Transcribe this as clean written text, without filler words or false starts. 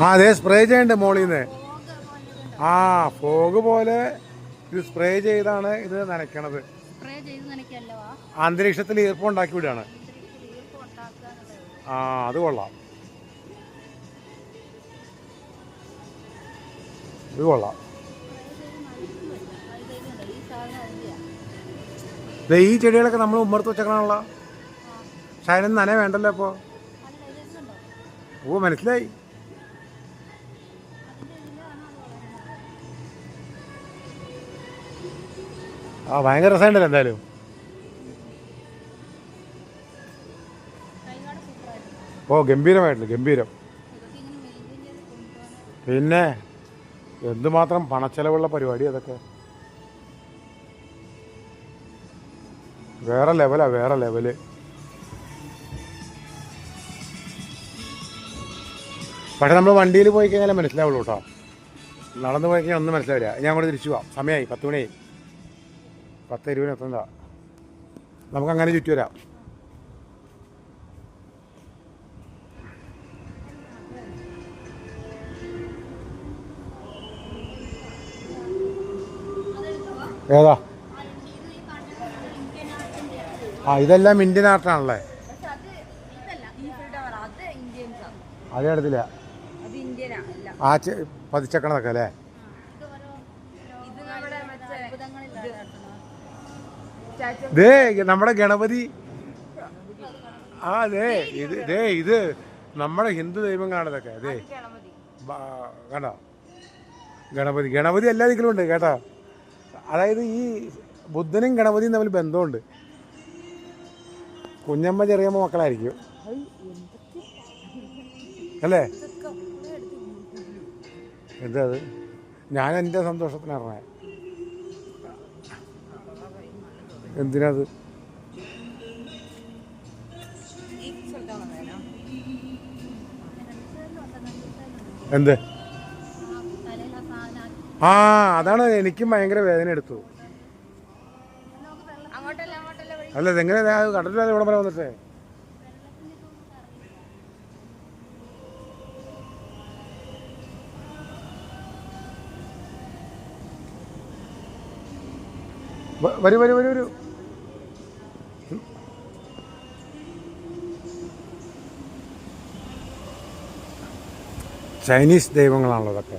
ആ അതെ സ്പ്രേ ചെയ്യണ്ട് മോളിൽ നിന്ന്. ആ ഫോഗ് പോലെ ഇത് സ്പ്രേ ചെയ്താണ് ഇത് നനയ്ക്കണത്. അന്തരീക്ഷത്തിൽ ഈർപ്പം ഉണ്ടാക്കി വിടുകയാണ്. ആ അത് കൊള്ളാം, ഇത് കൊള്ളാം. ഈ ചെടികളൊക്കെ നമ്മൾ ഉമ്മർത്ത് വെച്ചേക്കണല്ലോ. പക്ഷെ അതിനൊന്നും നന വേണ്ടല്ലോ ഇപ്പോൾ. ഓ മനസ്സിലായി. ആ ഭയങ്കര രസമുണ്ടല്ലോ എന്തായാലും. ഓ ഗംഭീരമായിട്ടില്ല, ഗംഭീരം. പിന്നെ എന്തുമാത്രം പണച്ചെലവുള്ള പരിപാടി അതൊക്കെ. വേറെ ലെവലാ, വേറെ ലെവല്. പക്ഷെ നമ്മൾ വണ്ടിയിൽ പോയി കഴിഞ്ഞാലേ മനസ്സിലാവുള്ളൂ കേട്ടോ. നടന്നു പോയി കഴിഞ്ഞാൽ ഒന്നും മനസ്സിലാവില്ല. ഞാൻ അങ്ങോട്ട് തിരിച്ചു പോവാം, സമയമായി 10 മണിയായി. 10:20 എത്തുന്നതാ. നമുക്കങ്ങനെ ചുറ്റി വരാം. ഏതാ? ആ ഇതെല്ലാം ഇന്ത്യൻ ആർട്ടാണല്ലേ? അതേ എടുത്തില്ല. ആ പതിച്ചക്കണതൊക്കെ അല്ലേ? ദേ നമ്മുടെ ഗണപതി. ആ അതെ ഇത് നമ്മുടെ ഹിന്ദു ദൈവങ്ങളാണിതൊക്കെ. അതെ കണ്ടോ ഗണപതി എല്ലാ ദിക്കിലും ഉണ്ട് കേട്ടോ. അതായത് ഈ ബുദ്ധനും ഗണപതിയും തമ്മിൽ ബന്ധമുണ്ട്. കുഞ്ഞമ്മ ചെറിയമ്മ മക്കളായിരിക്കും അല്ലേ? എന്താ അത്? ഞാൻ എൻ്റെ സന്തോഷത്തിന് ഇറങ്ങാൻ. എന്തിനാത്? എന്ത്? ആ അതാണ് എനിക്കും ഭയങ്കര വേദന എടുത്തു. അല്ല ഇതെങ്ങനെ കടലില്ലാതെ ഇവിടെ വരെ വന്നിട്ടേ. വരൂ. ചൈനീസ് ദൈവങ്ങളാണല്ലോ ഇതൊക്കെ.